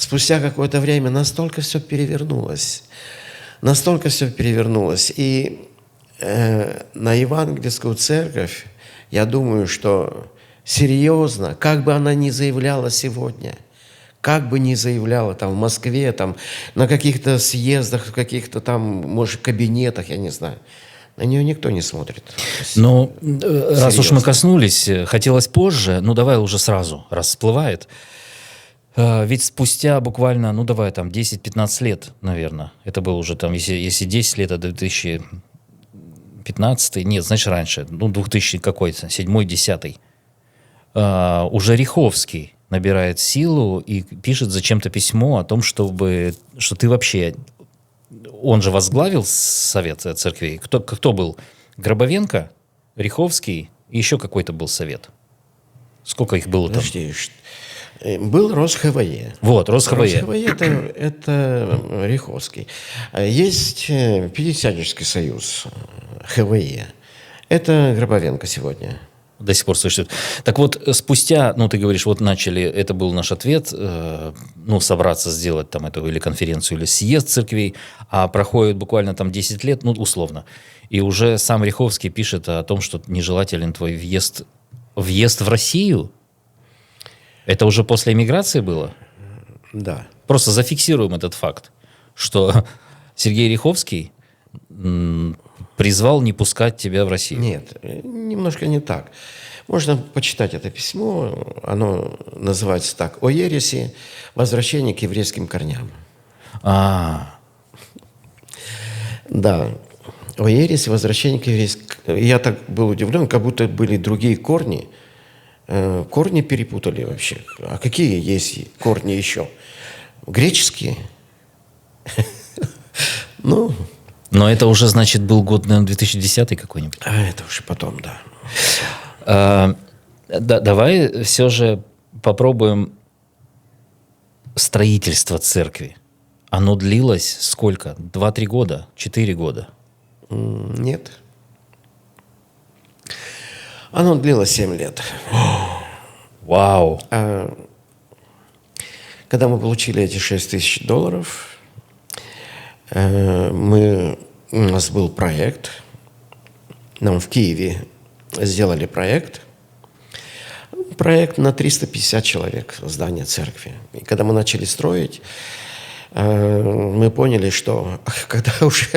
спустя какое-то время настолько все перевернулось. Настолько все перевернулось. И на евангельскую церковь, я думаю, что серьезно, как бы она ни заявляла сегодня, как бы ни заявляла там в Москве, там на каких-то съездах, в каких-то там, может, кабинетах, я не знаю, на нее никто не смотрит. Но раз уж мы коснулись, хотелось позже, ну давай уже сразу, раз всплывает. Ведь спустя буквально, ну давай там 10-15 лет, наверное, это было уже там, если 10 лет, это 2015, нет, значит раньше, ну 2000 какой-то, 7-10, уже Риховский набирает силу и пишет зачем-то письмо о том, что ты вообще... Он же возглавил совет церквей. Кто был? Гробовенко, Риховский и еще какой-то был совет. Сколько их было там? Подожди, был РосХВЕ. Вот, РосХВЕ. РосХВЕ это Риховский. Есть Пятидесятнический союз, ХВЕ. Это Гробовенко сегодня. До сих пор существует. Так вот, спустя, ну, ты говоришь, вот начали, это был наш ответ, ну, собраться сделать там эту или конференцию, или съезд церквей, а проходит буквально там 10 лет, ну, условно, и уже сам Риховский пишет о том, что нежелателен твой въезд в Россию. Это уже после эмиграции было? Да. Просто зафиксируем этот факт, что Сергей Риховский призвал не пускать тебя в Россию. Нет, немножко не так. Можно почитать это письмо. Оно называется так: «О ереси. Возвращение к еврейским корням». Да. «О ереси. Возвращение к еврейским». Я так был удивлен, как будто были другие корни. Корни перепутали вообще. А какие есть корни еще? Греческие? Ну... Но это уже, значит, был год, наверное, 2010 какой-нибудь. Это уже потом, да. Давай все же попробуем строительство церкви. Оно длилось сколько? 2-3 года? 4 года? Нет. Оно длилось 7 лет. Вау! Когда мы получили эти $6000, у нас был проект, нам в Киеве сделали проект на 350 человек, здание церкви. И когда мы начали строить, мы поняли, что когда уже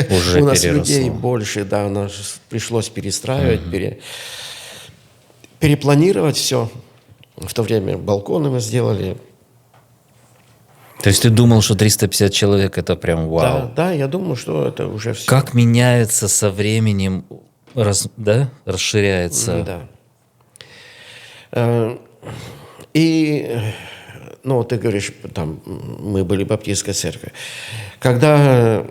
у нас переросло. людей больше, да, нас пришлось перестраивать, перепланировать все. В то время балконы мы сделали. То есть ты думал, что 350 человек это прям вау? Да, я думал, что это уже все. Как меняется со временем, расширяется? Да. И, ну, ты говоришь, там, мы были баптистской церковью. Когда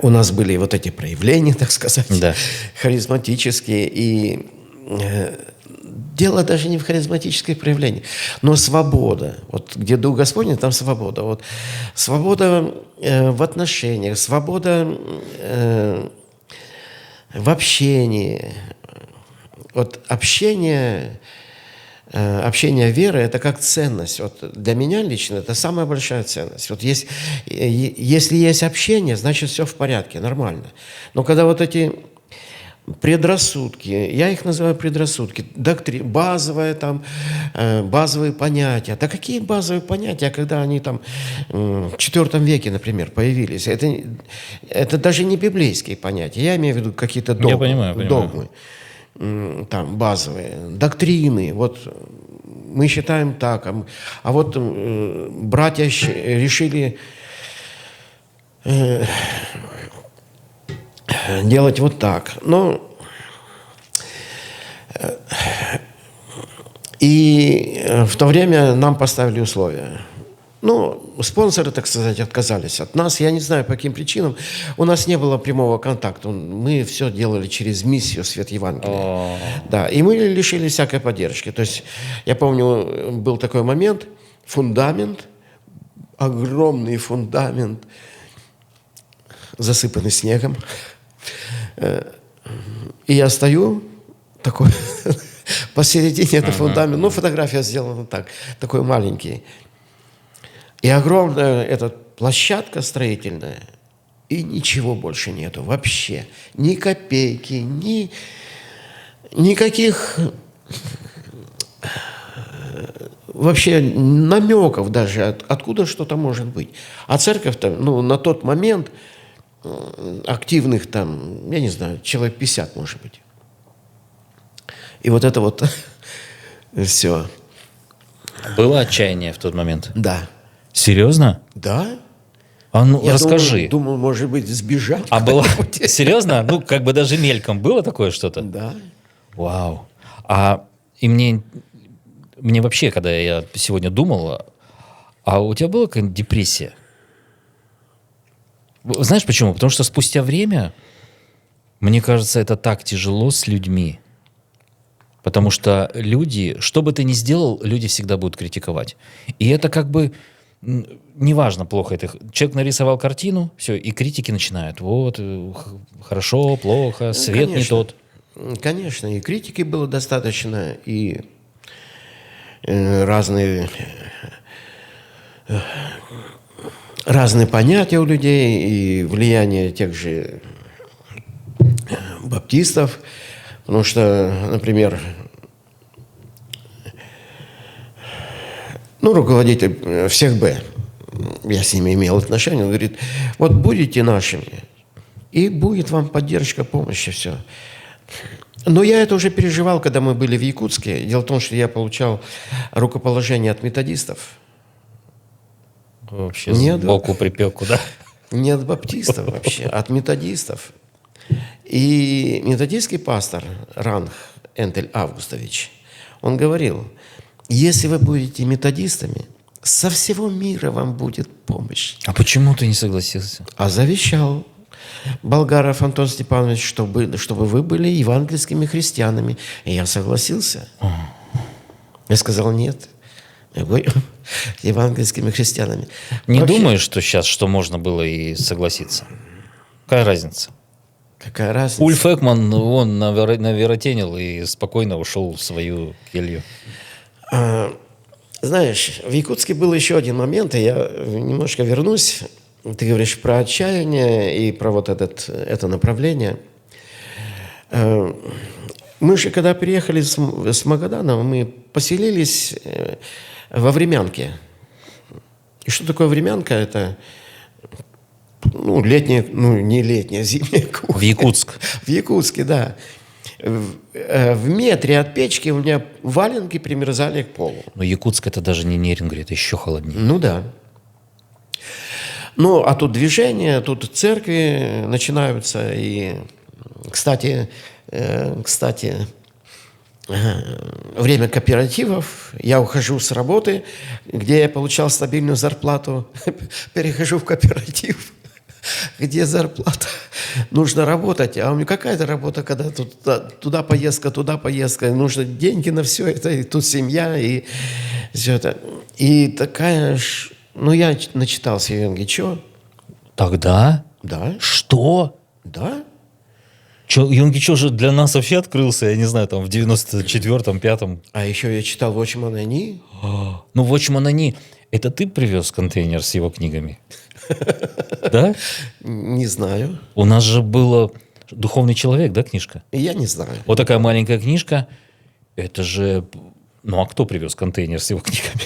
у нас были вот эти проявления, так сказать, да, харизматические, и дело даже не в харизматических проявлениях, но свобода. Вот где Дух Господень, там свобода. Вот свобода в отношениях, свобода в общении. Вот общение веры – это как ценность. Вот для меня лично это самая большая ценность. Вот если есть общение, значит все в порядке, нормально. Но когда вот эти предрассудки, я их называю предрассудки, базовые понятия. Да какие базовые понятия, когда они там в IV веке, например, появились? Это даже не библейские понятия. Я имею в виду какие-то догмы. Я понимаю. Догмы. Там базовые, доктрины. Вот мы считаем так, а вот братья решили делать вот так. Но и в то время нам поставили условия. Ну, спонсоры, так сказать, отказались от нас. Я не знаю, по каким причинам. У нас не было прямого контакта. Мы все делали через миссию «Свет Евангелия». Да, и мы лишились всякой поддержки. То есть, я помню, был такой момент, фундамент, огромный фундамент, засыпанный снегом. И я стою такой Посередине это фундамент. Ну, фотография сделана так, такой маленький. И огромная эта площадка строительная, и ничего больше нету вообще. Ни копейки, никаких вообще намеков даже, откуда что-то может быть. А церковь-то, ну, на тот момент активных там, я не знаю, человек 50, может быть. И вот это вот все. Было отчаяние в тот момент? Да. Серьезно? Да. А ну, Я расскажи. думал, может быть, сбежать. А было... куда-нибудь. Серьезно? Ну, как бы даже мельком было такое что-то? Да. Вау. И мне вообще, когда я сегодня думал, а у тебя была какая-нибудь депрессия? Знаешь почему? Потому что спустя время, мне кажется, это так тяжело с людьми. Потому что люди, что бы ты ни сделал, люди всегда будут критиковать. И это как бы, неважно, плохо это. Человек нарисовал картину, все, и критики начинают. Вот, хорошо, плохо, свет не тот. Конечно, и критики было достаточно, и разные понятия у людей, и влияние тех же баптистов. Потому что, например, руководитель всех Б, я с ними имел отношения, он говорит, вот будете нашими, и будет вам поддержка, помощь, и все. Но я это уже переживал, когда мы были в Якутске. Дело в том, что я получал рукоположение от методистов. Вообще сбоку припек куда? Не от баптистов вообще, от методистов. И методистский пастор Ранх Энтель Августович, он говорил, если вы будете методистами, со всего мира вам будет помощь. А почему ты не согласился? А завещал Болгаров Антон Степанович, чтобы вы были евангельскими христианами. И я согласился. Я сказал нет. Я говорю, евангельскими христианами. Не Вообще, думаешь, что сейчас, что можно было и согласиться? Какая разница? какая разница? Ульф Экман, он наверотенил и спокойно ушел в свою келью. Знаешь, в Якутске был еще один момент, и я немножко вернусь. Ты говоришь про отчаяние и про вот это направление. Мы же, когда приехали с Магадана, мы поселились во Времянке. И что такое Времянка? Это летняя, не летняя, зимняя кухня. В Якутск. В Якутске, да. В метре от печки у меня валенки примерзали к полу. Но Якутск это даже не Нерюнгри, это еще холоднее. Ну да. Ну, а тут движение, тут церкви начинаются. И, кстати, время кооперативов. Я ухожу с работы, где я получал стабильную зарплату, перехожу в кооператив, где зарплата. Нужно работать. А у меня какая-то работа, когда туда поездка, нужно деньги на все это, и тут семья, и все это. И такая ж... я начитался Юнги Чо. Тогда? Да. Что? Да. Юнги Чо же для нас вообще открылся, я не знаю, там в 94-м, 5-м. А еще я читал Watchman Они. Ну, Watchman Они, это ты привез контейнер с его книгами? Да? Не знаю. У нас же было «Духовный человек», да, книжка? Я не знаю. Вот такая маленькая книжка. Это же... Ну, а кто привез контейнер с его книгами?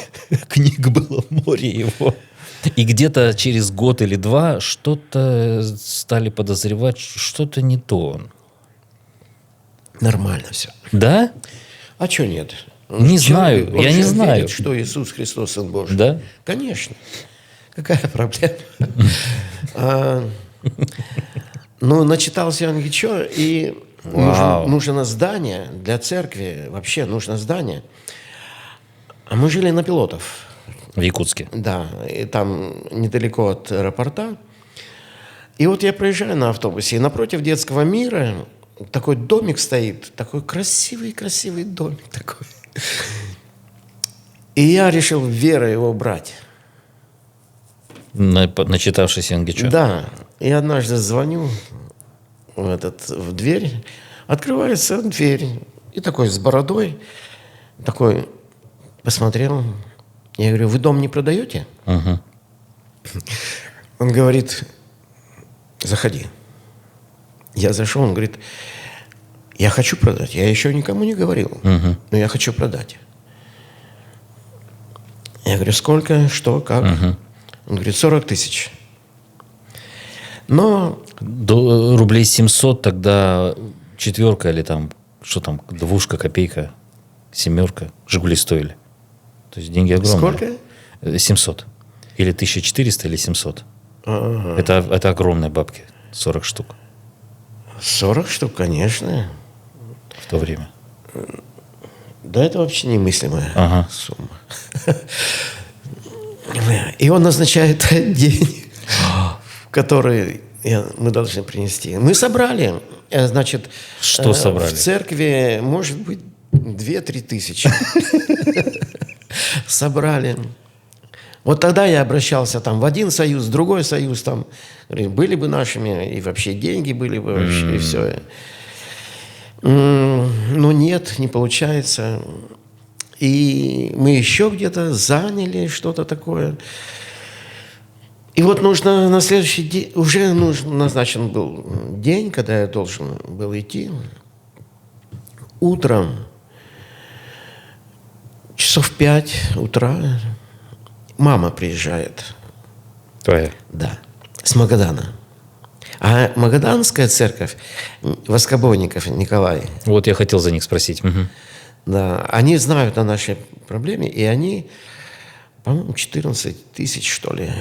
Книг было море его. И где-то через год или два что-то стали подозревать, что-то не то. Нормально все. Да? А что нет? Не знаю, Человек я не вообще знаю. верит, что Иисус Христос Сын Божий. Да? Конечно. Какая проблема? Начитался Юнги Чо, и нужно здание для церкви. Вообще нужно здание. А мы жили на Пилотов. В Якутске. Да, и там недалеко от аэропорта. И вот я проезжаю на автобусе, и напротив детского мира такой домик стоит, такой красивый домик такой. И я решил верой его брать. Начитавшись Юнги Чо. Да, и однажды звоню в дверь, открывается дверь, И такой с бородой, такой посмотрел. Я говорю, вы дом не продаете? Мгм. Он говорит, заходи. Я зашел, он говорит, я хочу продать. Я еще никому не говорил, Мгм. но я хочу продать. Я говорю, сколько, что, как? Мгм. Он говорит, 40 тысяч. Но Рублей 700 тогда четверка или там, что там, двушка, копейка, семерка, Жигули стоили. То есть деньги огромные. сколько? 700. Или 1400, или 700. Ага. Это огромные бабки. 40 штук 40 штук, конечно. в то время. Да это вообще немыслимая Ага. сумма. И он назначает день, который мы должны принести. Мы собрали, значит, Что собрали? в церкви, может быть, 2-3 тысячи. Собрали. Вот тогда я обращался там в один союз, в другой союз, там, говорю, были бы нашими, и вообще деньги были бы, вообще, и все. Но нет, не получается. И мы еще где-то заняли что-то такое. И вот нужно на следующий день, уже назначен был день, когда я должен был идти. Утром, часов 5 утра, мама приезжает. Твоя. Да, с Магадана. А Магаданская церковь, воскобойников Николай, Вот я хотел за них спросить. Мгм. да, они знают о нашей проблеме, и они, по-моему, 14 тысяч, что ли.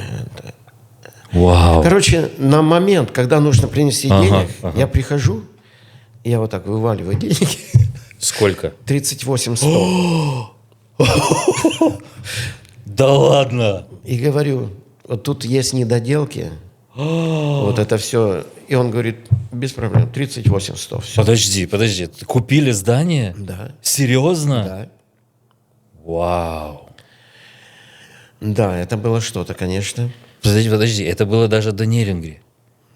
Вау. Короче, на момент, когда нужно принести Ага, денег, ага. я прихожу, я вот так вываливаю деньги, Сколько? 38 100, Да ладно. и говорю, вот тут есть недоделки, вот это все. И он говорит, без проблем, 38 100, все. Подожди. Купили здание? Да, Серьезно? да. Вау. Да, это было что-то, конечно. Подожди. Это было даже до Нерингри.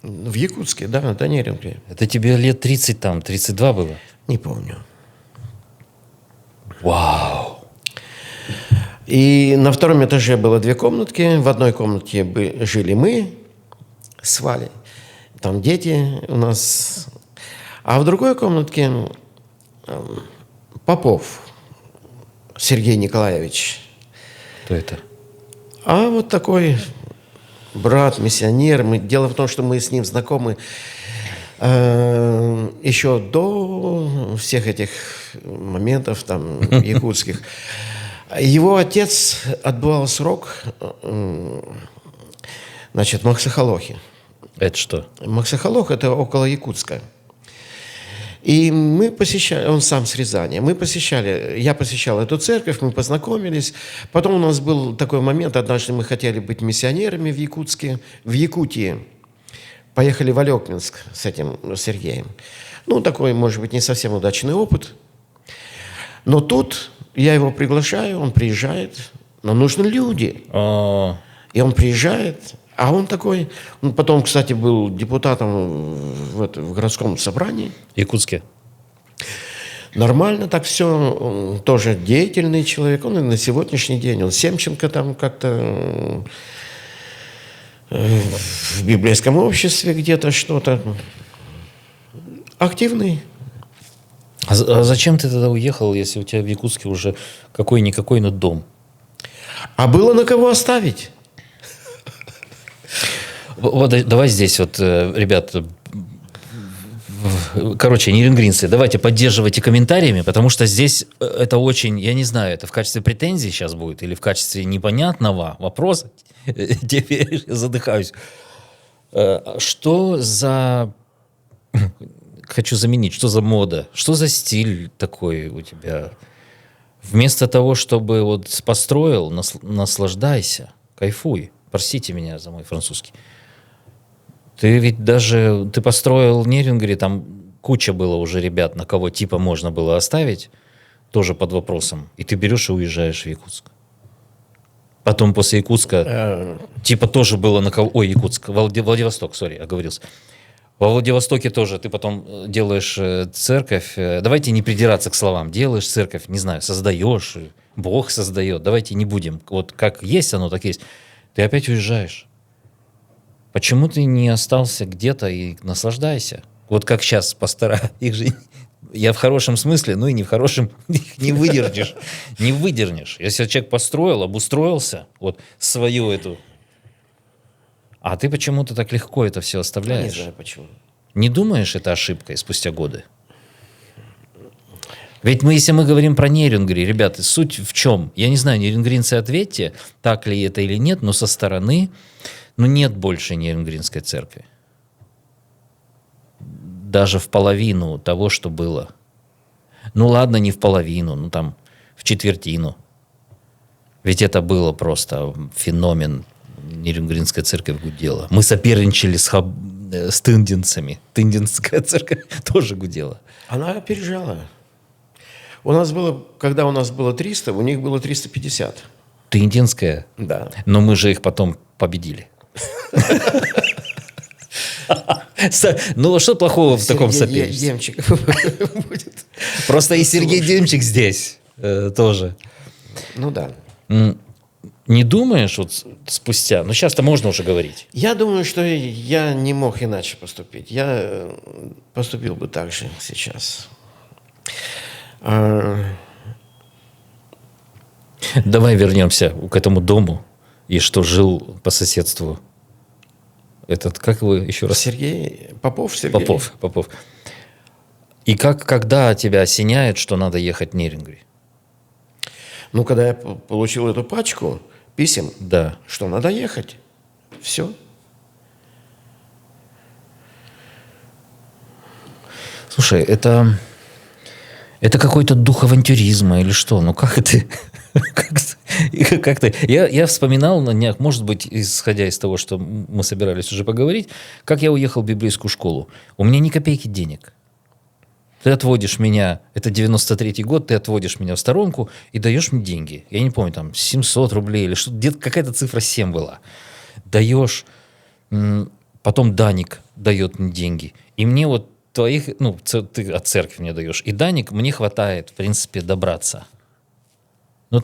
В Якутске, да, до Нерюнгри. Это тебе лет 30 там, 32 было? Не помню. Вау. И на втором этаже было 2 комнатки. В одной комнате жили мы с Валей. Там дети у нас. А в другой комнатке Попов Сергей Николаевич. Кто это? А вот такой брат, миссионер. Дело в том, что мы с ним знакомы еще до всех этих моментов там якутских. Его отец отбывал срок, значит, в Максахалохе. Это что? Максахалох – это около Якутска. И мы посещали, он сам с Рязани, я посещал эту церковь, мы познакомились. Потом у нас был такой момент, однажды мы хотели быть миссионерами в Якутии. Поехали в Алекминск с этим Сергеем. Ну, такой, может быть, не совсем удачный опыт. Но тут я его приглашаю, он приезжает. Нам нужны люди. А, И он приезжает, а он такой... Он потом, кстати, был депутатом в городском собрании. Якутске. Нормально так все. Он тоже деятельный человек. Он и на сегодняшний день. Он Семченко там как-то в библейском обществе где-то что-то. Активный. А зачем ты тогда уехал, если у тебя в Якутске уже какой-никакой, но дом? А было на кого оставить. Вот давай здесь вот, ребят, короче, нерингринцы, давайте поддерживайте комментариями, потому что здесь это очень, я не знаю, это в качестве претензии сейчас будет или в качестве непонятного вопроса. Теперь я задыхаюсь. Что за... Хочу заменить. Что за мода? Что за стиль такой у тебя? Вместо того, чтобы вот построил, наслаждайся, кайфуй. Простите меня за мой французский. Ты ведь даже... Ты построил Нерингри, там куча было уже ребят, на кого типа можно было оставить, тоже под вопросом. И ты берешь и уезжаешь в Якутск. Потом после Якутска, типа тоже было на кого... Ой, Якутск, Владивосток, оговорился. Во Владивостоке тоже ты потом делаешь церковь. Давайте не придираться к словам. Делаешь церковь, не знаю, создаешь, Бог создает. Давайте не будем. Вот как есть оно, так есть. Ты опять уезжаешь. Почему ты не остался где-то и наслаждайся? Вот как сейчас пастора, их же я в хорошем смысле, ну и не в хорошем, их не выдержишь. Не выдернешь. Если человек построил, обустроился, вот свою эту. А ты почему-то так легко это все Я не оставляешь. знаю почему. Не думаешь, это ошибкой спустя годы? Ведь если мы говорим про нейрингри, ребята, суть в чем? Я не знаю, нейрингринцы, ответьте, так ли это или нет, но со стороны, нет больше нейрингринской церкви. Даже в половину того, что было. Ладно, не в половину, там в четвертину. Ведь это было просто феномен. Нейрингринская церковь гудела. Мы соперничали с тындинцами. Тындинская церковь тоже гудела. Она опережала. Когда у нас было 300, у них было 350. Тындинская? Да. Но мы же их потом победили. Что плохого в таком соперничестве? Демчик будет. Просто и Сергей Демчик здесь тоже. Да. Не думаешь, вот спустя... сейчас-то можно уже говорить. Я думаю, что я не мог иначе поступить. Я поступил бы так же сейчас. Давай вернемся к этому дому. И что жил по соседству. Как вы еще раз? Сергей Попов. Сергей. Попов. И когда тебя осеняет, что надо ехать в Нейрингри? Когда я получил эту пачку писем, Да. что надо ехать. Все. Слушай, это какой-то дух авантюризма или что? Как это? Как-то я вспоминал на днях, может быть, исходя из того, что мы собирались уже поговорить, как я уехал в библейскую школу. У меня ни копейки денег. Ты отводишь меня, это 93-й год, ты отводишь меня в сторонку и даешь мне деньги. Я не помню, там 700 рублей или что-то, где-то какая-то цифра 7 была. Даешь, потом Даник дает мне деньги. И мне вот твоих, ты от церкви мне даешь. И Даник, мне хватает, в принципе, добраться.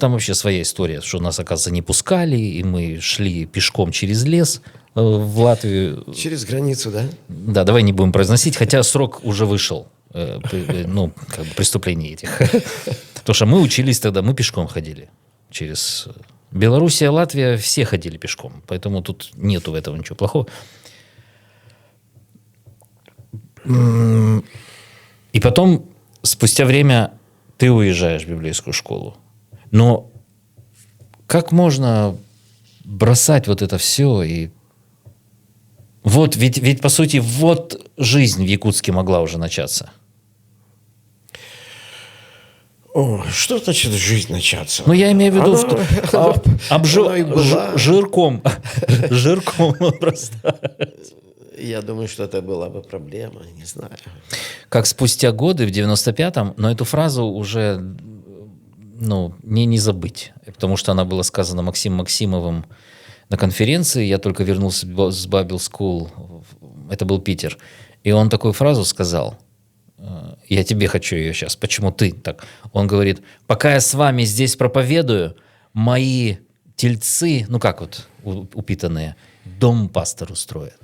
Там вообще своя история, что нас, оказывается, не пускали, и мы шли пешком через лес в Латвию. Через границу, да? Да, давай не будем произносить, хотя срок уже вышел. Преступлений этих. Потому что мы учились тогда, мы пешком ходили через Белоруссия, Латвия, все ходили пешком, поэтому тут нету в этом ничего плохого. И потом, спустя время, ты уезжаешь в библейскую школу. Но как можно бросать вот это все и ведь по сути жизнь в Якутске могла уже начаться. Что значит жизнь начаться? Я имею в виду жирком просто. Я думаю, что это была бы проблема, не знаю. Как спустя годы, в 95-м, но эту фразу уже не забыть, потому что она была сказана Максимом Максимовым на конференции. Я только вернулся с Bible School, это был Питер, и он такую фразу сказал, я тебе хочу ее сейчас, почему ты так? Он говорит, пока я с вами здесь проповедую, мои тельцы, упитанные, дом пастору строят.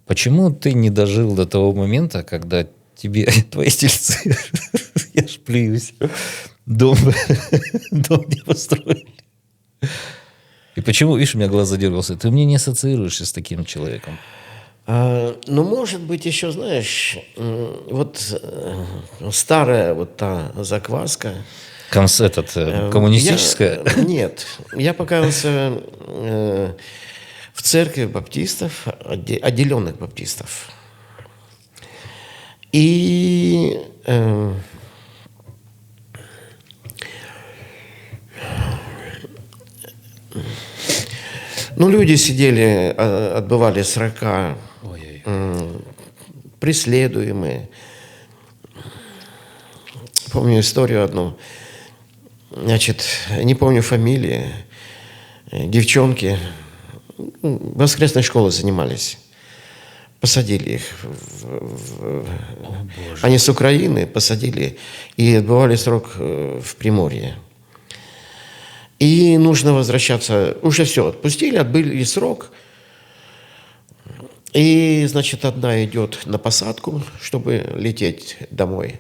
Почему ты не дожил до того момента, когда тебе твои тельцы, я ж плююсь, дом не построили? И почему, видишь, у меня глаз задергался, ты мне не ассоциируешься с таким человеком? Может быть, еще, знаешь, старая та закваска. Коммунистическая? Нет. Я покаялся в церкви баптистов, отделенных баптистов. И люди сидели, отбывали срока, преследуемые. Помню историю одну. Не помню фамилии. Девчонки воскресной школой занимались. Посадили их. Они с Украины посадили и отбывали срок в Приморье. И нужно возвращаться. Уже все, отпустили, отбыли срок. И, значит, одна идет на посадку, чтобы лететь домой.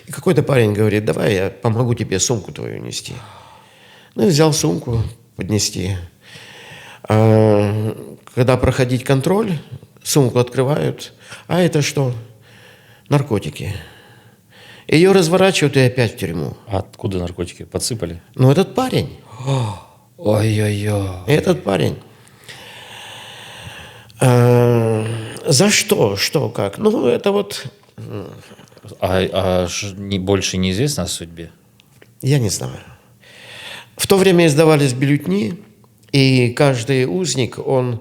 И какой-то парень говорит: давай я помогу тебе сумку твою нести. Ну, и взял сумку поднести. Когда проходить контроль, сумку открывают. А это что? Наркотики. Ее разворачивают и опять в тюрьму. А откуда наркотики? Подсыпали? Ну, этот парень. Ой-ой-ой. Этот парень. За что? Что, как? Ну, это вот... Больше неизвестно о судьбе? Я не знаю. В то время издавались бюллетени, и каждый узник, он,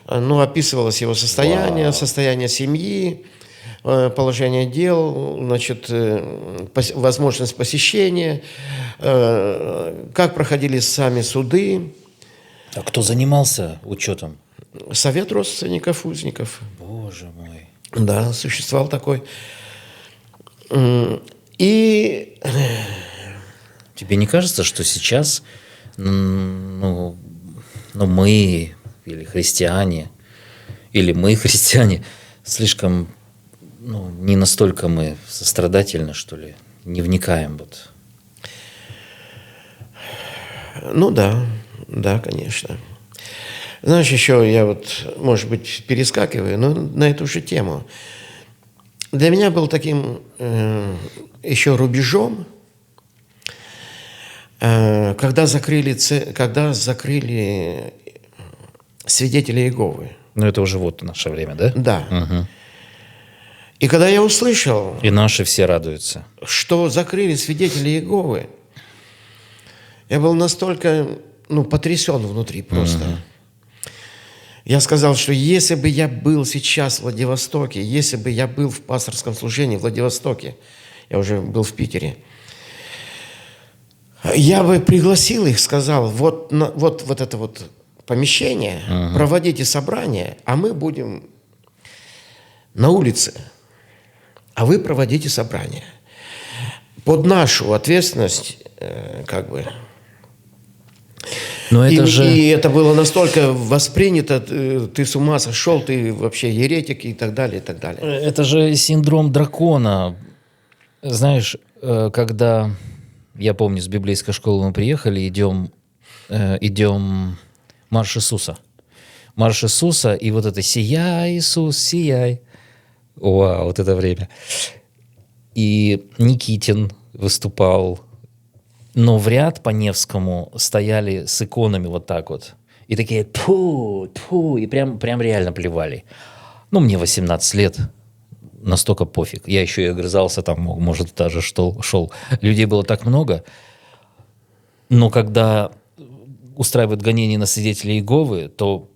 описывалось его состояние, состояние семьи, положение дел, значит, возможность посещения, как проходили сами суды. А кто занимался учетом? Совет родственников узников. Боже мой. Да, существовал такой. И... Тебе не кажется, что сейчас мы или христиане, или мы христиане, слишком не настолько мы сострадательны, что ли, не вникаем вот? Ну да, конечно. Знаешь, еще я вот, может быть, перескакиваю, но на эту же тему. Для меня был таким еще рубежом, когда закрыли свидетелей Иеговы. Ну, это уже вот наше время, да? Да. Угу. И когда я услышал... И наши все радуются. Что закрыли свидетелей Иеговы, я был настолько, потрясен внутри просто. Угу. Я сказал, что если бы я был сейчас в Владивостоке, если бы я был в пасторском служении в Владивостоке, я уже был в Питере, я бы пригласил их, сказал: вот это вот помещение, проводите собрание, а мы будем на улице, а вы проводите собрание. Под нашу ответственность, Но это и это было настолько воспринято: ты с ума сошел, ты вообще еретик и так далее, и так далее. Это же синдром дракона. Знаешь, когда, я помню, с библейской школы мы приехали, идем марш Иисуса. Марш Иисуса, и вот это «Сияй, Иисус, сияй». Вау, вот это время. И Никитин выступал, но в ряд по Невскому стояли с иконами вот так вот. И такие «тьфу, тьфу», и прям реально плевали. Мне 18 лет, настолько пофиг. Я еще и огрызался там, может, даже шел. Людей было так много. Но когда устраивают гонения на свидетелей Иеговы, то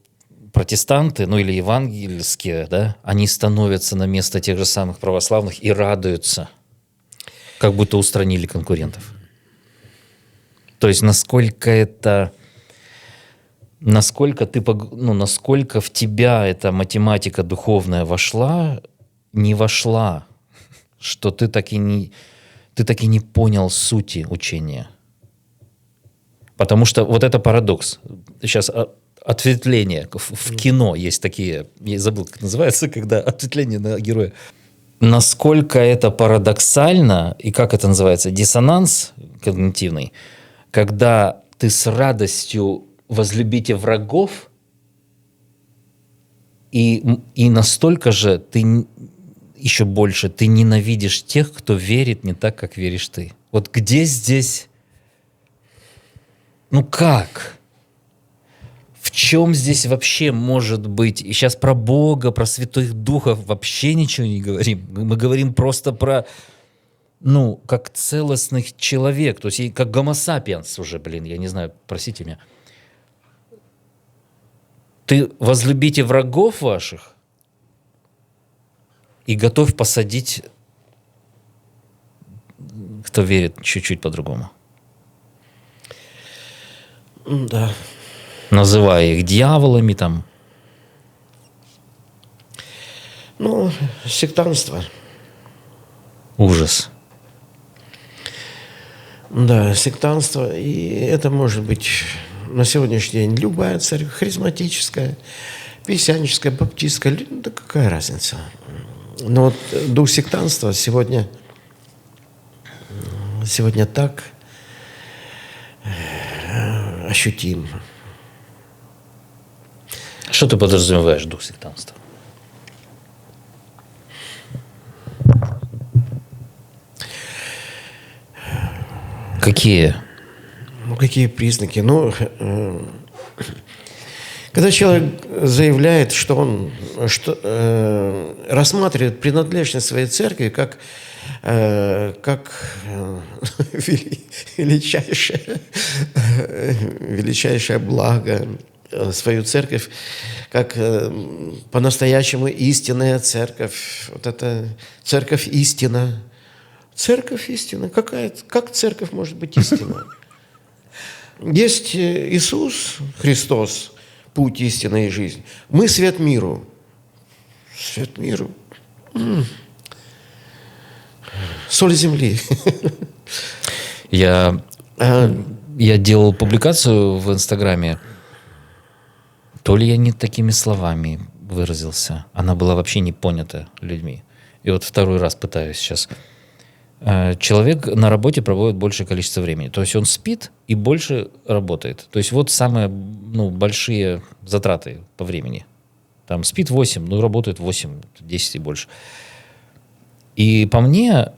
протестанты, или евангельские, да, они становятся на место тех же самых православных и радуются, как будто устранили конкурентов. То есть насколько в тебя эта математика духовная не вошла, что ты так и не понял сути учения. Потому что вот это парадокс. Сейчас ответвление. В кино есть такие, я забыл, как называется, когда ответвление на героя. Насколько это парадоксально, и как это называется, диссонанс когнитивный, когда ты с радостью возлюбите врагов, и настолько же ты еще больше ты ненавидишь тех, кто верит не так, как веришь ты. Вот где здесь... как? В чем здесь вообще может быть? И сейчас про Бога, про святых духов вообще ничего не говорим. Мы говорим просто про, как целостных человек. То есть как гомо сапиенс уже, я не знаю, простите меня. Ты возлюбите врагов ваших и готов посадить, кто верит чуть-чуть по-другому. Да. Называя их дьяволами там. Ну, сектантство. Ужас. Да, сектантство. И это может быть на сегодняшний день любая церковь, харизматическая, пессяническая, баптистская. Да какая разница? Но вот дух сектантства сегодня так ощутим. Что ты подразумеваешь, дух сектантства? Какие? Ну, какие признаки? Ну, когда человек заявляет, что он рассматривает принадлежность своей церкви как величайшее благо, свою церковь, как по-настоящему истинная церковь. Вот это церковь истина. Церковь истина. Как церковь может быть истина? Есть Иисус Христос, путь истины и жизнь. Мы свет миру. Свет миру. Соль земли. Я делал публикацию в Инстаграме. То ли я не такими словами выразился. Она была вообще не понята людьми. И вот второй раз пытаюсь сейчас. Человек на работе проводит большее количество времени. То есть он спит и больше работает. То есть вот самые большие затраты по времени. Там спит 8, работает 8, 10 и больше. И по мне,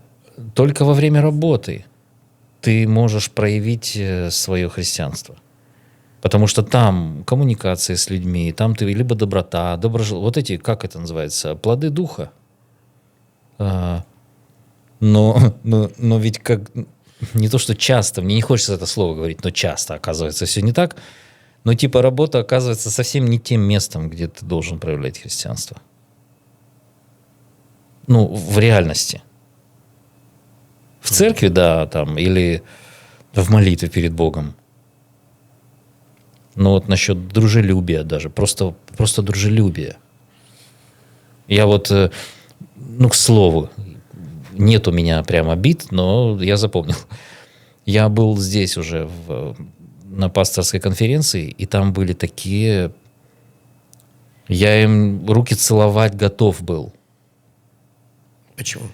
только во время работы ты можешь проявить свое христианство. Потому что там коммуникация с людьми, там ты либо доброта, вот эти, как это называется, плоды духа. Но ведь как не то, что часто, мне не хочется это слово говорить, но часто оказывается все не так. Но типа работа оказывается совсем не тем местом, где ты должен проявлять христианство. В реальности. В церкви, да, там, или в молитве перед Богом. Но вот насчет дружелюбия даже, просто дружелюбие. Я вот, к слову, нет у меня прям обид, но я запомнил. Я был здесь уже на пасторской конференции, и там были такие... Я им руки целовать готов был. Почему?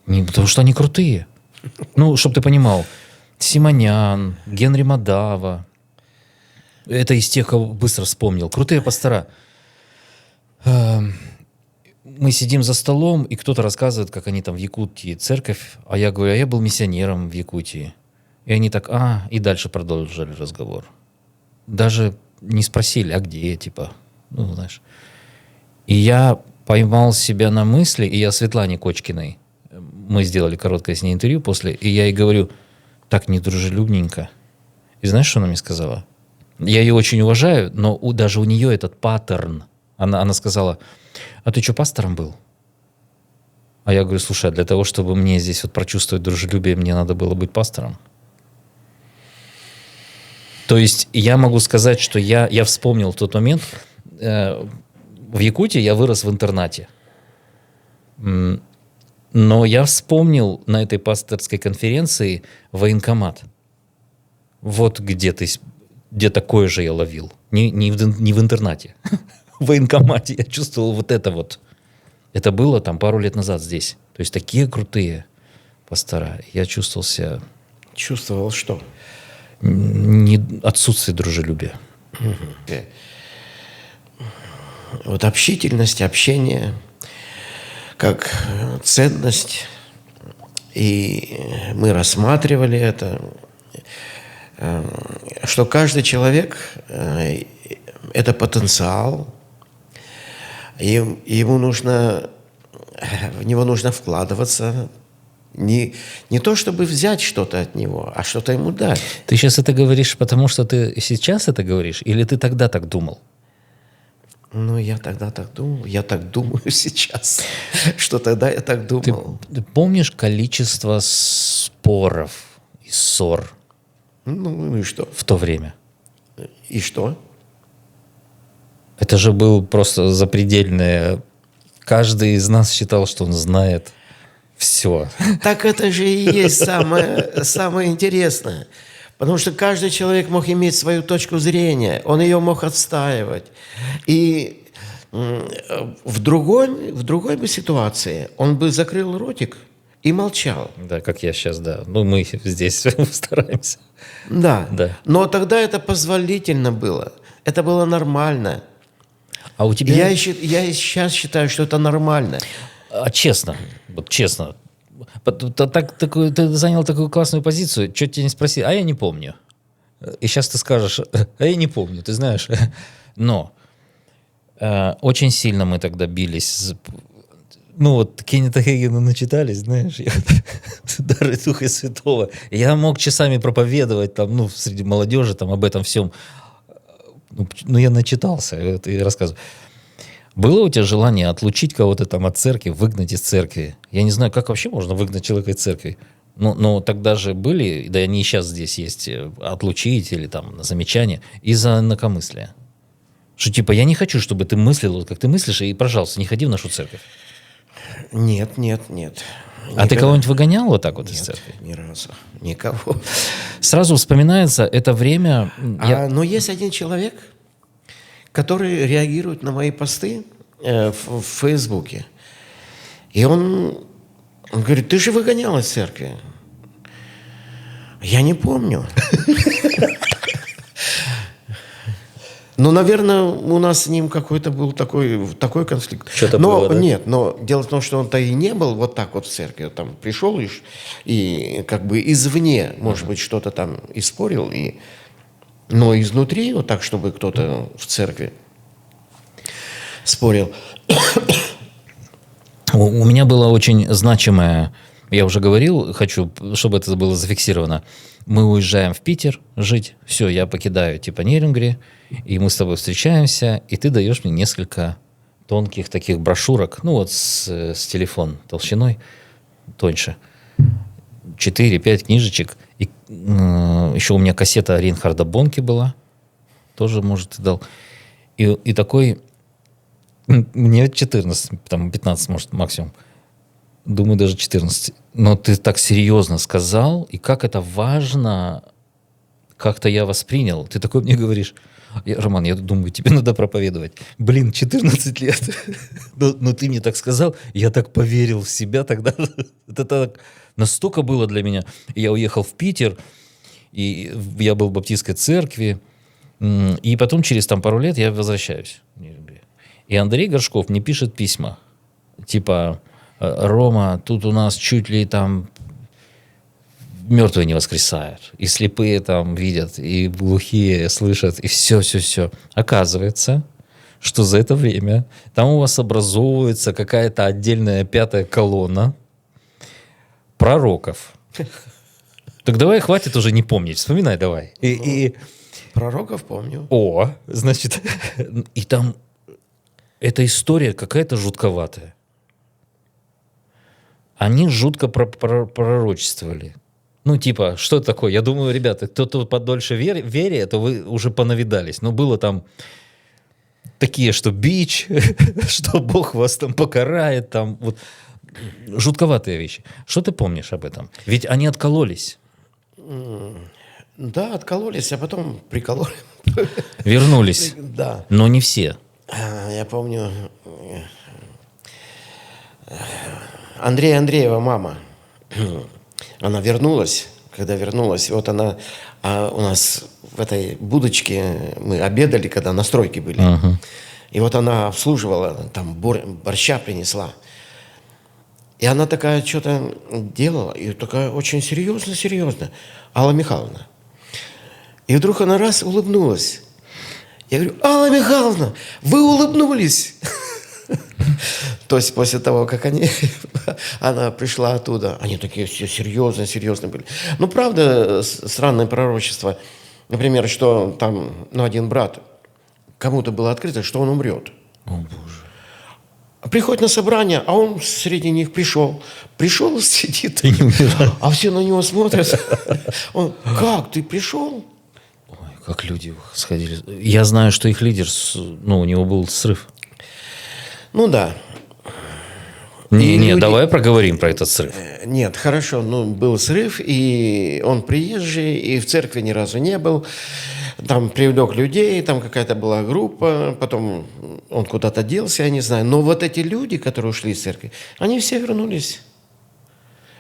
Потому что они крутые. Чтобы ты понимал. Симонян, Генри Мадава. Это из тех, кого быстро вспомнил. Крутые пастора. Мы сидим за столом, и кто-то рассказывает, как они там в Якутии церковь. А я говорю, я был миссионером в Якутии. И они так, и дальше продолжили разговор. Даже не спросили, а где, типа, знаешь. И я поймал себя на мысли, и я Светлане Кочкиной, мы сделали короткое с ней интервью после, и я ей говорю, так недружелюбненько. И знаешь, что она мне сказала? Я ее очень уважаю, но даже у нее этот паттерн. Она сказала, а ты что, пастором был? А я говорю, слушай, для того, чтобы мне здесь вот прочувствовать дружелюбие, мне надо было быть пастором. То есть я могу сказать, что я вспомнил в тот момент, в Якутии я вырос в интернате. Но я вспомнил на этой пасторской конференции военкомат. Вот где такое же я ловил. Не в интернате. В военкомате я чувствовал вот это вот. Это было там пару лет назад здесь. То есть такие крутые пастора. Я чувствовал себя... Чувствовал что? Отсутствие дружелюбия. Вот общительность, общение как ценность. И мы рассматривали это, что каждый человек – это потенциал, и в него нужно вкладываться. Не то, чтобы взять что-то от него, а что-то ему дать. Ты сейчас это говоришь, потому что ты сейчас это говоришь, или ты тогда так думал? Я тогда так думал, я так думаю сейчас, что тогда я так думал. Ты помнишь количество споров и ссор? И что? В то время. И что? Это же был просто запредельное Каждый из нас считал, что он знает все. Так это же и есть самое интересное. Потому что каждый человек мог иметь свою точку зрения, он ее мог отстаивать. И в другой бы ситуации он бы закрыл ротик и молчал. Да, как я сейчас, да. Ну, мы здесь стараемся. Да. Да. Но тогда это позволительно было. Это было нормально. А у тебя... Я и сейчас считаю, что это нормально. А честно, вот честно, ты занял такую классную позицию, что тебя не спросили, а я не помню. И сейчас ты скажешь, а я не помню, ты знаешь. Но очень сильно мы тогда бились. Ну вот Кеннета Хейгена начитались, знаешь, дары Духа Святого. Я мог часами проповедовать там, ну, среди молодежи там об этом всем. Ну, я начитался и рассказываю. Было у тебя желание отлучить кого-то там от церкви, выгнать из церкви? Я не знаю, как вообще можно выгнать человека из церкви. Но тогда же были, да они и сейчас здесь есть, отлучить или там замечания из-за инакомыслия. Что типа, я не хочу, чтобы ты мыслил, вот как ты мыслишь, и, пожалуйста, не ходи в нашу церковь. Нет. А ты кого-нибудь выгонял вот так вот из церкви? Ни разу. Никого. Сразу вспоминается это время... Но есть один человек, который реагирует на мои посты в Фейсбуке. И он говорит, ты же выгонял из церкви. Я не помню. Ну, наверное, у нас с ним какой-то был такой конфликт. Что-то но было, да? Нет, но дело в том, что он-то и не был вот так вот в церкви. Он там пришел и как бы извне, может быть, что-то там и спорил, но изнутри, вот так, чтобы кто-то в церкви спорил. У меня было очень значимое, я уже говорил, хочу, чтобы это было зафиксировано. Мы уезжаем в Питер жить, все, я покидаю типа Нерюнгри, и мы с тобой встречаемся, и ты даешь мне несколько тонких таких брошюрок, ну вот с телефон толщиной, тоньше, 4-5 книжечек, и еще у меня кассета Рейнхарда Бонке была, тоже, может, ты дал, и такой, мне 14, там 15, может, максимум, думаю, даже 14. Но ты так серьезно сказал, и как это важно, как-то я воспринял. Ты такой мне говоришь, Роман, я думаю, тебе надо проповедовать. Блин, 14 лет. Но ты мне так сказал, я так поверил в себя тогда. Это так настолько было для меня. Я уехал в Питер, и я был в баптистской церкви, и потом через там пару лет я возвращаюсь. И Андрей Горшков мне пишет письма, типа... Рома, тут у нас чуть ли там мертвые не воскресают, и слепые там видят, и глухие слышат, и все. Оказывается, что за это время там у вас образовывается какая-то отдельная пятая колонна пророков. Так давай, хватит уже не помнить, вспоминай давай. Пророков помню. Значит, и там эта история какая-то жутковатая. Они жутко пророчествовали. Ну, типа, что это такое? Я думаю, ребята, кто-то подольше вере, то вы уже понавидались. Но было там такие, что бич, что Бог вас там покарает. Там, вот. Жутковатые вещи. Что ты помнишь об этом? Ведь они откололись. Да, откололись, а потом прикололи. Вернулись. Да. Но не все. Я помню... Андреева мама, она вернулась, когда вернулась, вот она, у нас в этой будочке, мы обедали, когда на стройке были, и вот она обслуживала, там борща принесла, и она такая что-то делала, и такая очень серьезно, Алла Михайловна. И вдруг она раз улыбнулась. Я говорю, Алла Михайловна, вы улыбнулись. То есть после того, как она пришла оттуда, они такие все серьезно были. Ну, правда, странное пророчество. Например, что там, один брат, кому-то было открыто, что он умрет. О, Боже. Приходит на собрание, а он среди них пришел, сидит, а все на него смотрят. Он, как, ты пришел? Ой, как люди сходили. Я знаю, что их лидер, у него был срыв. Ну да. Не, давай проговорим про этот срыв. Нет, хорошо, ну, был срыв, и он приезжий, и в церкви ни разу не был. Там привлек людей, там какая-то была группа, потом он куда-то делся, я не знаю. Но вот эти люди, которые ушли из церкви, они все вернулись.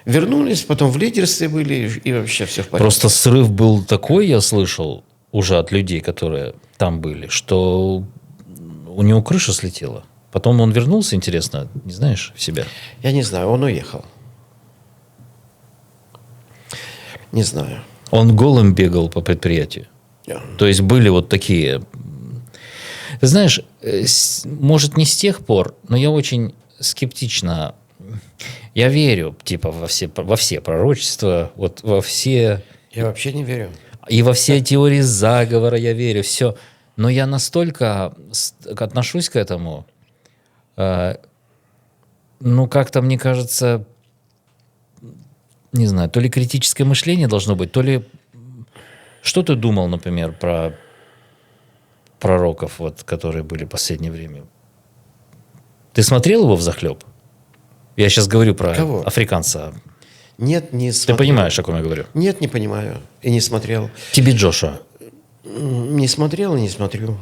Вернулись, потом в лидерстве были, и вообще все в порядке. Просто срыв был такой, я слышал, уже от людей, которые там были, что у него крыша слетела. Потом он вернулся, интересно, не знаешь, в себя? Я не знаю, он уехал. Не знаю. Он голым бегал по предприятию. То есть были вот такие... Ты знаешь, может, не с тех пор, но я очень скептично... Я верю, типа, во все пророчества, вот во все... Я вообще не верю. И во все теории заговора я верю, все. Но я настолько отношусь к этому, ну, как-то, мне кажется, не знаю, то ли критическое мышление должно быть, то ли... Что ты думал, например, про пророков, вот, которые были в последнее время? Ты смотрел его взахлеб? Я сейчас говорю про Кого? африканца. Нет, не смотрел. Ты понимаешь, о ком я говорю? Нет, не понимаю. И не смотрел. Тебе Джошуа. Не смотрел и не смотрю.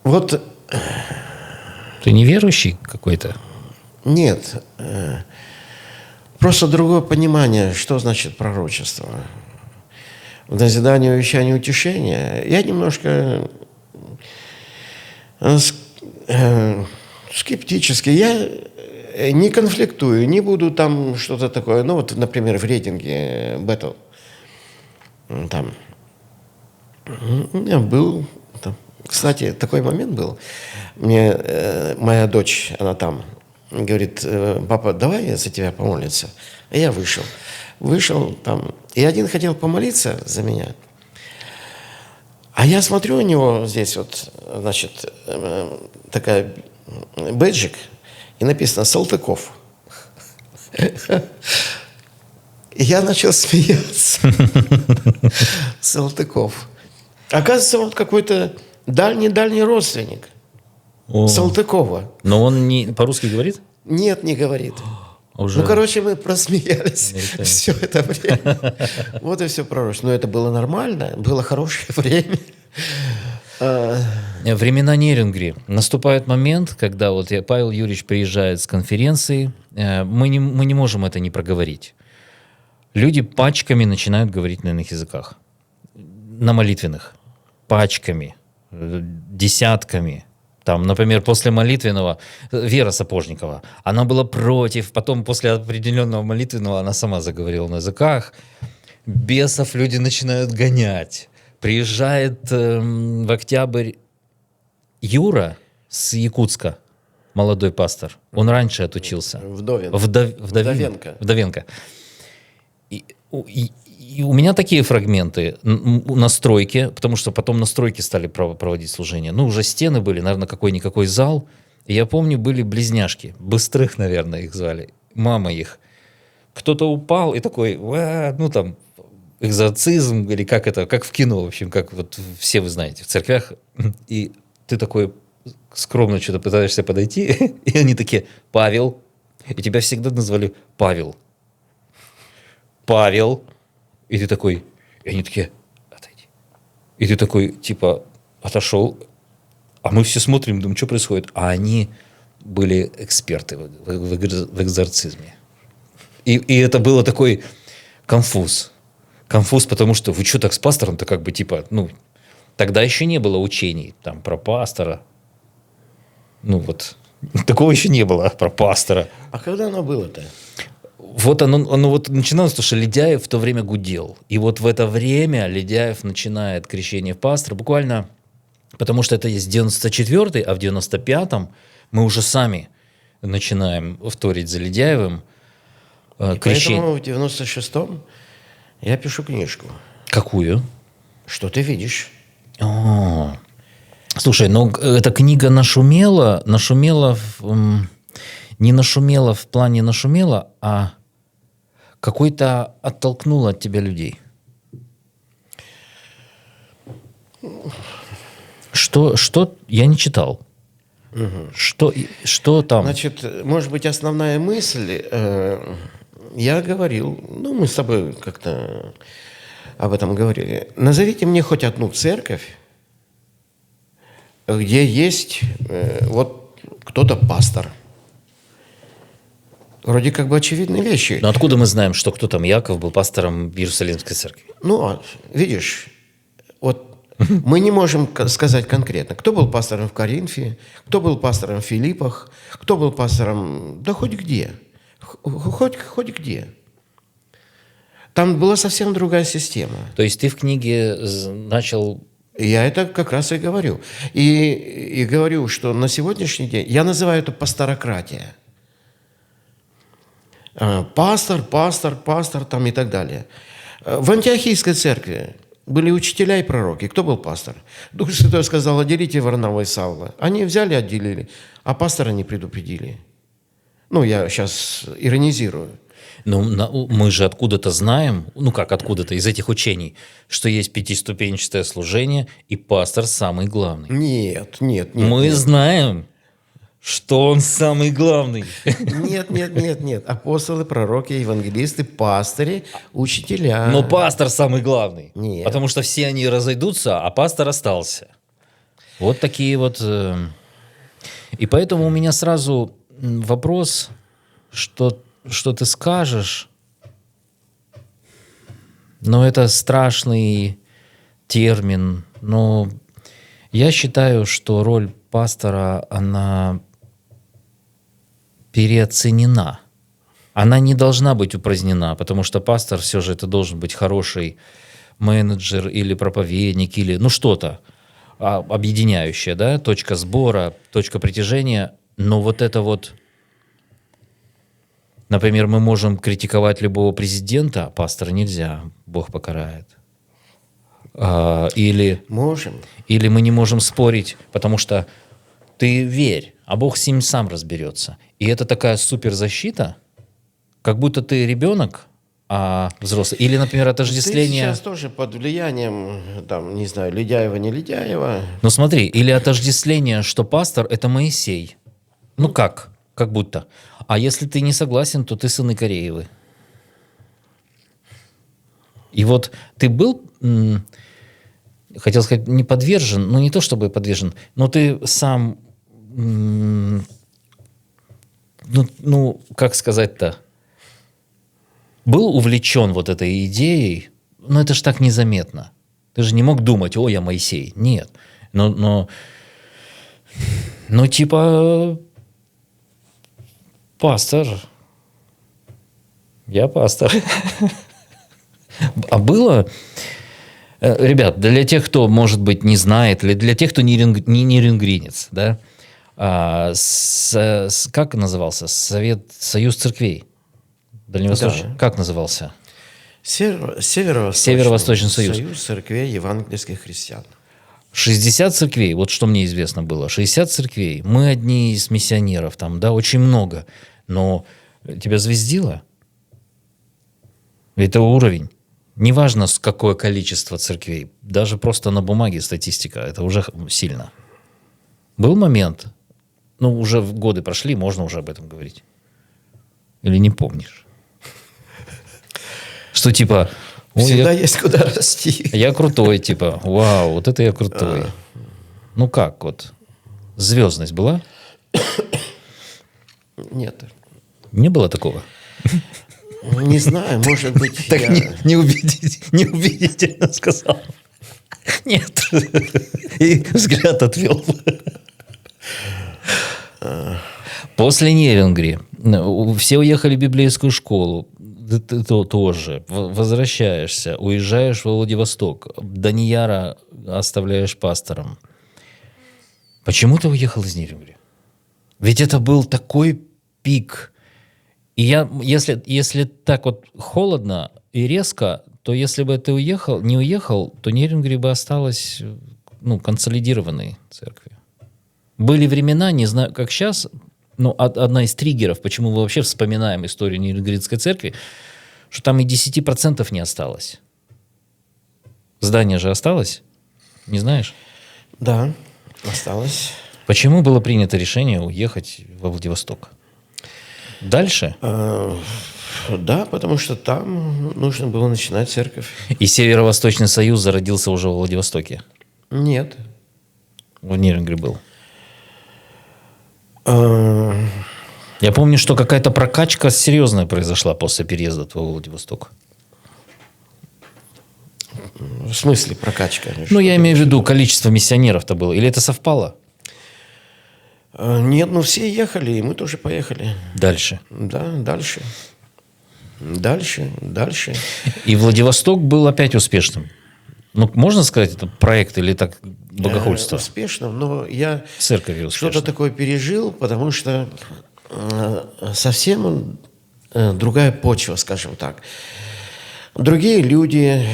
Вот Ты неверующий какой-то? нет. Просто другое понимание, что значит пророчество. В назидание, увещание, утешение. Я немножко скептически. Я не конфликтую, не буду там что-то такое. Ну вот, например, в рейтинге Battle. Там. У меня был... Там, кстати, такой момент был. Мне моя дочь, она там, говорит: папа, давай за тебя помолиться. И я вышел. Вышел там. И один хотел помолиться за меня. А я смотрю, у него здесь вот, значит, такая бэджик, и написано «Салтыков». И я начал смеяться. Салтыков. Оказывается, он какой-то дальний родственник Салтыкова. Но он не по-русски говорит? Нет, не говорит. Уже. Ну, короче, мы просмеялись все это время. Вот и все пророчество. Но это было нормально, было хорошее время. Времена Нерингри. Наступает момент, когда вот Павел Юрьевич приезжает с конференции. Мы не можем это не проговорить. Люди пачками начинают говорить на иных языках. На молитвенных. Пачками. Десятками. Там, например, после молитвенного Вера Сапожникова, она была против, потом после определенного молитвенного она сама заговорила на языках. Бесов люди начинают гонять. Приезжает в октябрь Юра с Якутска, молодой пастор. Он раньше отучился. Вдовенко. И у меня такие фрагменты на стройке, потому что потом на стройке стали проводить служение. Ну, уже стены были, наверное, какой-никакой зал. И я помню, были близняшки. Быстрых, наверное, их звали. Мама их. Кто-то упал и такой, ну там, экзорцизм, или как это, как в кино, в общем, как вот все вы знаете, в церквях. И ты такой скромно что-то пытаешься подойти, и они такие: Павел. И тебя всегда назвали Павел. Павел. И ты такой, и они такие: отойди. И ты такой, типа, отошел, а мы все смотрим, думаем, что происходит. А они были эксперты в экзорцизме. И это было такой конфуз. Конфуз, потому что вы что так с пастором-то как бы, типа, ну, тогда еще не было учений там про пастора. Ну вот, такого еще не было про пастора. А когда оно было-то? Вот оно вот начиналось, потому что Ледяев в то время гудел. И вот в это время Ледяев начинает крещение в пастора. Буквально, потому что это есть 94-й, а в 95-м мы уже сами начинаем вторить за Ледяевым. Поэтому в 96-м я пишу книжку. Какую? Что ты видишь? Слушай, ну эта книга нашумела не нашумела в плане нашумела, а какой-то оттолкнула от тебя людей. Что я не читал. Что там? Значит, может быть, основная мысль, я говорил, ну, мы с тобой как-то об этом говорили. Назовите мне хоть одну церковь, где есть вот кто-то пастор. Вроде как бы очевидные вещи. Но откуда мы знаем, что кто там Яков был пастором Иерусалимской церкви? Ну, видишь, вот мы не можем сказать конкретно, кто был пастором в Коринфе, кто был пастором в Филиппах, кто был пастором, да хоть где, хоть где. Там была совсем другая система. То есть ты в книге начал... Я это как раз и говорю. И говорю, что на сегодняшний день, я называю это пасторократия. Пастор там и так далее. В Антиохийской церкви были учителя и пророки. Кто был пастор? Дух Святой сказал: отделите Варнава и Савла. Они взяли, отделили, а пастора не предупредили. Ну, я сейчас иронизирую. Ну, мы же откуда-то знаем, ну как откуда-то, из этих учений, что есть пятиступенчатое служение, и пастор самый главный. Нет. Мы знаем, что он самый главный. Нет. Апостолы, пророки, евангелисты, пастыри, учителя. Но пастор самый главный. Нет. Потому что все они разойдутся, а пастор остался. Вот такие вот... И поэтому у меня сразу вопрос, что ты скажешь, но это страшный термин, но я считаю, что роль пастора, она переоценена. Она не должна быть упразднена, потому что пастор все же это должен быть хороший менеджер или проповедник, или ну что-то объединяющее, да, точка сбора, точка притяжения, но вот это вот... Например, мы можем критиковать любого президента, а пастора нельзя, Бог покарает. Можем. Или мы не можем спорить, потому что ты верь, а Бог с ним сам разберется. И это такая суперзащита, как будто ты ребенок, а взрослый. Или, например, отождествление... Ты сейчас тоже под влиянием, там, не знаю, Ледяева, не Ледяева. Ну смотри, или отождествление, что пастор — это Моисей. Ну как будто. А если ты не согласен, то ты сыны Кореевы. И вот ты был, хотел сказать, не подвержен, ну не то чтобы подвержен, но ты сам, ну как сказать-то, был увлечен вот этой идеей, но это же так незаметно. Ты же не мог думать: о, я Моисей. Нет. Но типа... Пастор. Я пастор. А было... Ребят, для тех, кто, может быть, не знает, или для тех, кто не нерюнгринец, да, как назывался? Союз церквей Дальневосточный. Да. Как назывался? Северо-Восточный союз. Союз церквей евангельских христиан. 60 церквей, вот что мне известно было, 60 церквей. Мы одни из миссионеров там, да, очень много. Но тебя звездило? Это уровень. Неважно, с какое количество церквей. Даже просто на бумаге статистика. Это уже сильно. Был момент, ну, уже годы прошли, можно уже об этом говорить. Или не помнишь? Что типа... Всегда есть куда расти. Я крутой, типа, вау, вот это я крутой. Ну как вот? Звездность была? Нет. Не было такого? Не знаю, может быть, так неубедительно сказал. Нет. И взгляд отвел. После Нерюнгри все уехали в библейскую школу. Ты тоже возвращаешься, уезжаешь во Владивосток, Данияра оставляешь пастором. Почему ты уехал из Нерюнгри? Ведь это был такой пик. И если так вот холодно и резко, то если бы ты не уехал, то Нерюнгри бы осталась консолидированной церковью. Были времена, не знаю, как сейчас, но одна из триггеров, почему мы вообще вспоминаем историю Нерюнгринской церкви, что там и 10% не осталось. Здание же осталось, не знаешь? Да. Осталось. Почему было принято решение уехать во Владивосток? Дальше? Да, потому что там нужно было начинать церковь. И Северо-Восточный союз зародился уже во Владивостоке? Нет. В Нерюнгри был. А, Я помню, что какая-то прокачка серьезная произошла после переезда во Владивосток. В смысле прокачка? Ну, я имею в виду, количество миссионеров-то было. Или это совпало? Нет, ну все ехали, и мы тоже поехали. Дальше. Да, дальше. Дальше. И Владивосток был опять успешным. Ну, можно сказать, это проект или так богохульство? Успешно, но я Церковь успешно. что-то такое пережил, потому что совсем другая почва, скажем так. Другие люди,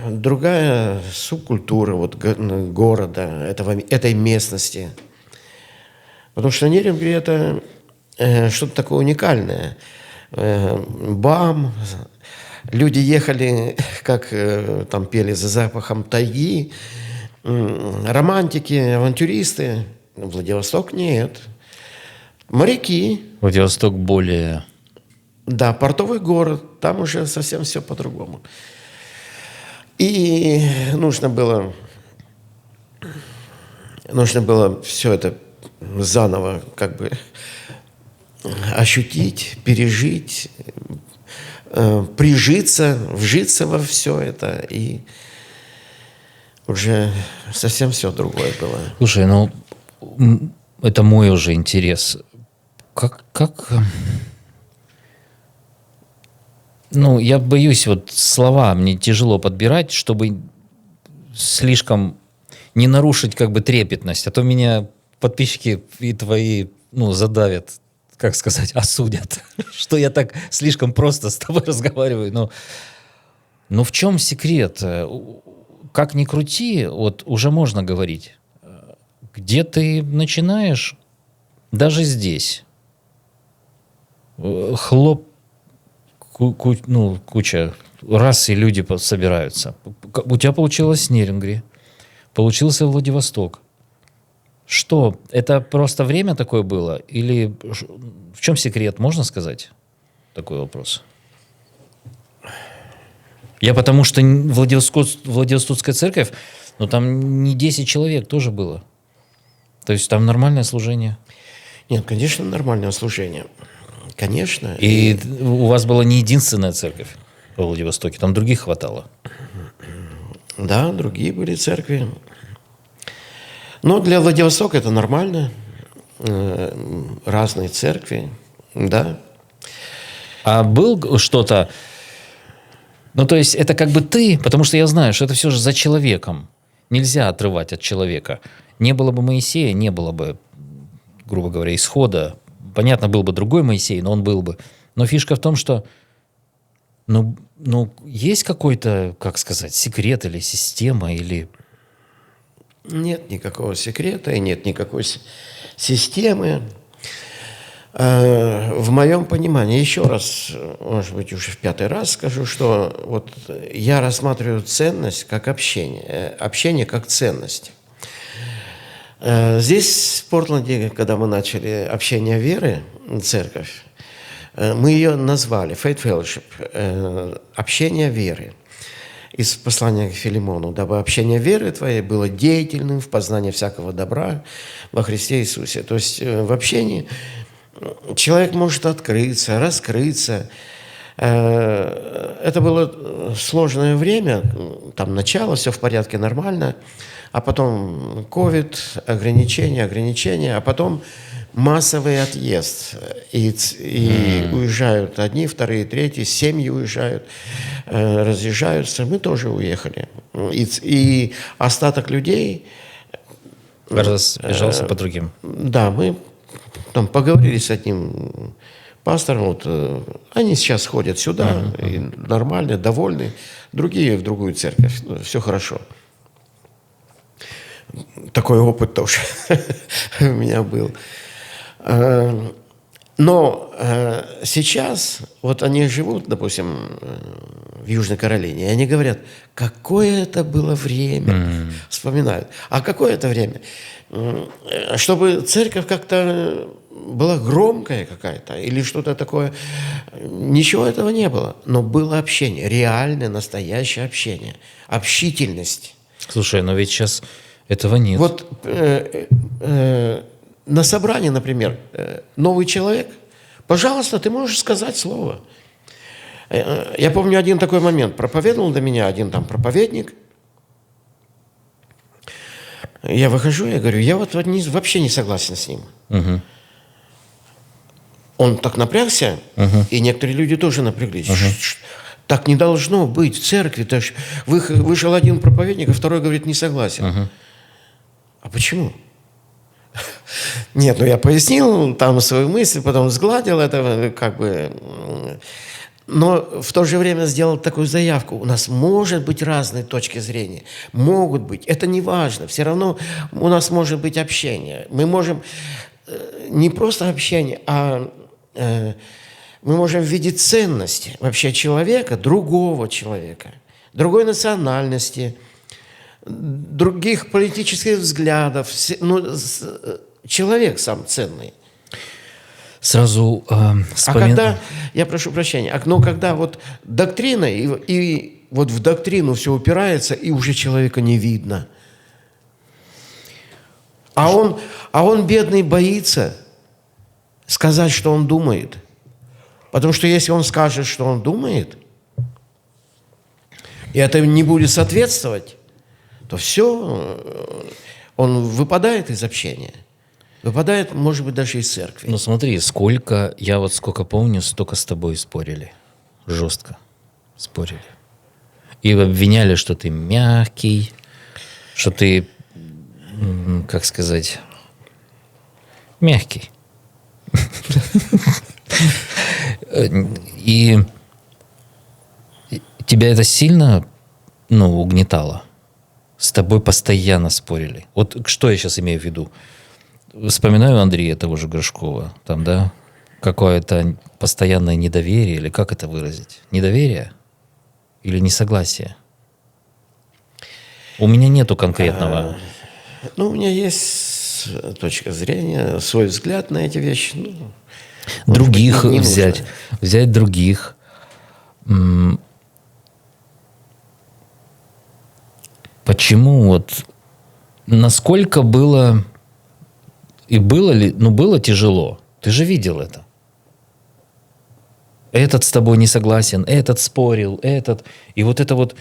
другая субкультура вот, города, этой местности. Потому что Нерюнгри – это что-то такое уникальное. БАМ, люди ехали, как там пели, за запахом тайги, романтики, авантюристы. Владивосток нет. Моряки. Владивосток более... Да, портовый город, там уже совсем все по-другому. И нужно было все это заново как бы ощутить, пережить, прижиться, вжиться во все это. И уже совсем все другое было. Слушай, ну, это мой уже интерес. Как... Ну, я боюсь, вот слова мне тяжело подбирать, чтобы слишком не нарушить как бы трепетность, а то меня подписчики и твои, ну, задавят, как сказать, осудят, что я так слишком просто с тобой разговариваю. Но в чем секрет? Как ни крути, вот уже можно говорить. Где ты начинаешь, даже здесь, куча раз, и люди собираются. У тебя получилось Нерюнгри, получился Владивосток. Что? Это просто время такое было? Или в чем секрет, можно сказать? Такой вопрос. Я потому что Владивостокская церковь, ну там не 10 человек тоже было. То есть там нормальное служение. Нет, конечно, нормальное служение. Конечно. И у вас была не единственная церковь во Владивостоке, там других хватало. Да, другие были церкви. Но для Владивостока это нормально. Разные церкви, да. А был что-то... Ну, то есть это как бы ты, потому что я знаю, что это все же за человеком. Нельзя отрывать от человека. Не было бы Моисея, не было бы, грубо говоря, исхода. Понятно, был бы другой Моисей, но он был бы. Но фишка в том, что ну есть какой-то, как сказать, секрет или система, или... Нет никакого секрета и нет никакой системы. В моем понимании, еще раз, может быть, уже в 5-й раз скажу, что вот я рассматриваю ценность как общение как ценность. Здесь, в Портленде, когда мы начали общение веры, церковь, мы ее назвали Faith Fellowship, общение веры. Из послания к Филимону, дабы общение веры твоей было деятельным в познании всякого добра во Христе Иисусе. То есть в общении человек может открыться, раскрыться. Это было сложное время, там начало, все в порядке, нормально, а потом ковид, ограничения, а потом массовый отъезд. И уезжают одни, вторые, третьи, семьи уезжают, разъезжаются. Мы тоже уехали. И остаток людей... Разбежался по другим. Да, мы там поговорили с одним пастором. Вот, они сейчас ходят сюда, и нормально, довольны. Другие в другую церковь. Все хорошо. Такой опыт тоже у меня был. Но сейчас, вот они живут, допустим, в Южной Каролине. И они говорят, какое это было время. Вспоминают. А какое это время? Чтобы церковь как-то была громкая какая-то или что-то такое. Ничего этого не было. Но было общение. Реальное, настоящее общение. Общительность. Слушай, но ведь сейчас этого нет. Вот на собрании, например, новый человек, пожалуйста, ты можешь сказать слово. Я помню один такой момент. Проповедовал до меня один там проповедник. Я выхожу, я говорю, я вообще не согласен с ним. Угу. Он так напрягся, и некоторые люди тоже напряглись. Так не должно быть в церкви. Вышел один проповедник, а второй говорит, не согласен. А почему? Нет, я пояснил там свою мысль, потом сгладил это, как бы. Но в то же время сделал такую заявку. У нас может быть разные точки зрения. Могут быть. Это не важно. Все равно у нас может быть общение. Мы можем не просто общение, а мы можем видеть ценности вообще человека, другого человека, другой национальности, других политических взглядов. Человек сам ценный. Сразу когда, я прошу прощения, но когда вот доктрина, и вот в доктрину все упирается, и уже человека не видно. А он, бедный, боится сказать, что он думает. Потому что если он скажет, что он думает, и это не будет соответствовать, то все, он выпадает из общения. Выпадает, может быть, даже из церкви. Ну смотри, я вот сколько помню, столько с тобой спорили. Жестко спорили. И обвиняли, что ты мягкий, что ты, как сказать, мягкий. И тебя это сильно, угнетало? С тобой постоянно спорили. Вот что я сейчас имею в виду? Вспоминаю Андрея того же Горшкова. Там, да, какое-то постоянное недоверие, или как это выразить? Недоверие или несогласие? У меня нету конкретного. У меня есть точка зрения, свой взгляд на эти вещи. Других взять других. Почему вот насколько было и было ли, было тяжело? Ты же видел это. Этот с тобой не согласен, этот спорил, этот. И вот это вот,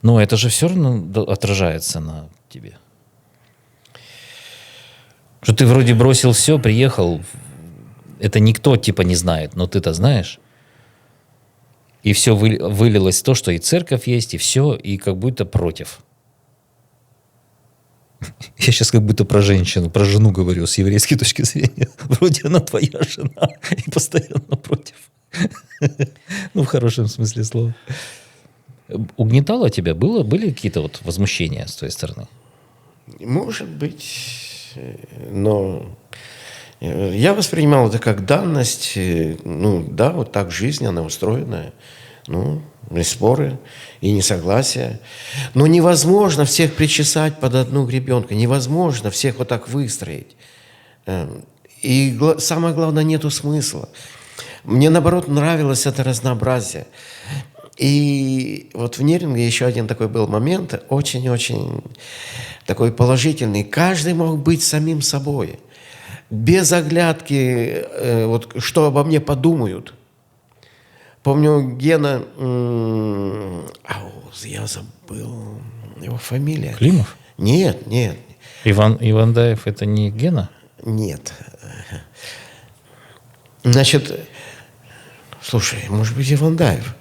это же все равно отражается на тебе. Что ты вроде бросил все, приехал, это никто типа не знает, но ты-то знаешь. И все вылилось в то, что и церковь есть, и все, и как будто против. Я сейчас как будто про жену говорю с еврейской точки зрения. Вроде она твоя жена, и постоянно против. В хорошем смысле слова. Угнетало тебя? Были какие-то вот возмущения с твоей стороны? Может быть, но я воспринимал это как данность. Вот так жизнь, она устроена. И споры, и несогласия. Но невозможно всех причесать под одну гребенку. Невозможно всех вот так выстроить. И самое главное, нету смысла. Мне, наоборот, нравилось это разнообразие. И вот в Неринге еще один такой был момент, очень-очень такой положительный. Каждый мог быть самим собой. Без оглядки, что обо мне подумают. Помню, Гена, я забыл его фамилия. Климов? Нет. Ивандаев это не Гена? Нет. Значит, слушай, может быть, Ивандаев.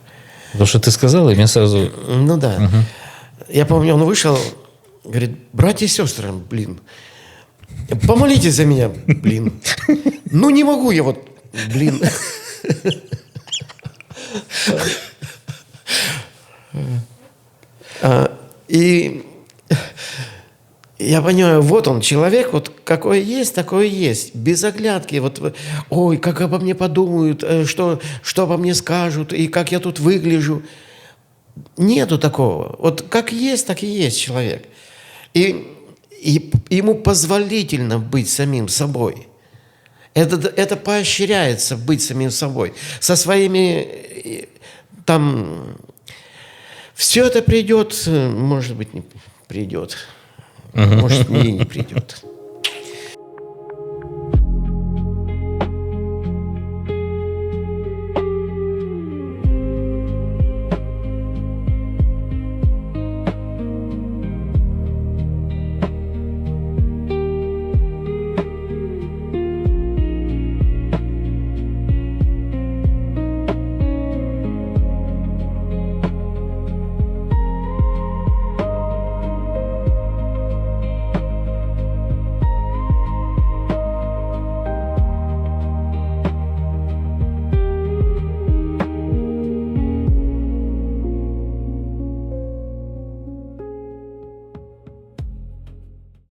Потому что ты сказал, и мне сразу... Да. Угу. Я помню, он вышел, говорит, братья и сестры, помолитесь за меня, не могу я И я понимаю, вот он, человек, вот какой есть, такой и есть. Без оглядки. Вот, ой, как обо мне подумают, что обо мне скажут, и как я тут выгляжу. Нету такого. Вот как есть, так и есть человек. И ему позволительно быть самим собой. Это поощряется быть самим собой. Со своими там... Все это придет, может быть, не придет. Может, и не придет.